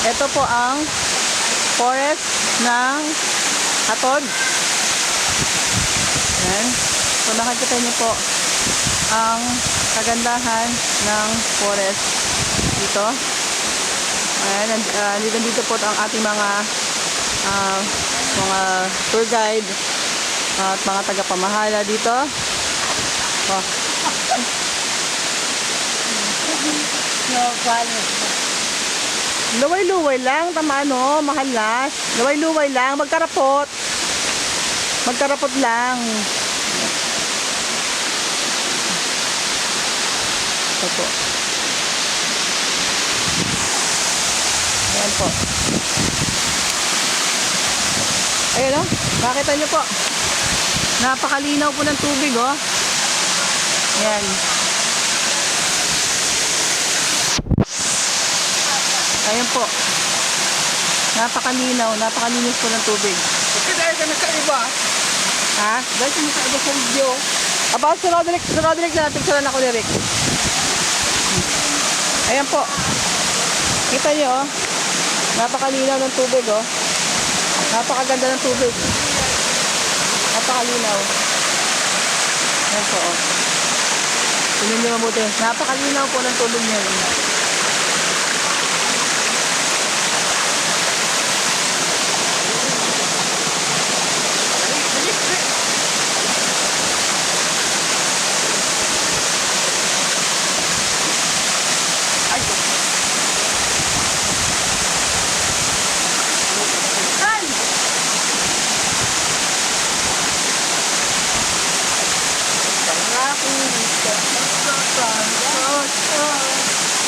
Ito po ang forest ng Hatod. Ayan. So nakikita niyo po ang kagandahan ng forest dito. Ayan, dito po ang ating mga tour guide at mga tagapamahala dito. Oh. Luway-luway lang, tama no, mahalas. Luway-luway lang, magkarapot. Magkarapot lang. Ito po. Ayan po. Ayan o, makita nyo po. Napakalinaw po ng tubig o. Ayan. Ayan po. Napakalinis po ng tubig. Kasi dahil ka nakaiba. Ha? Dahil ka nakaiba sa video. About si Roderick na picturean ako ni Rick. Ayan po. Kita nyo oh. Napakalinaw ng tubig oh. Napakaganda ng tubig. Napakalinaw. Ayan po oh. Tingnan nyo mabuti. Napakalinaw po ng tubig nyo.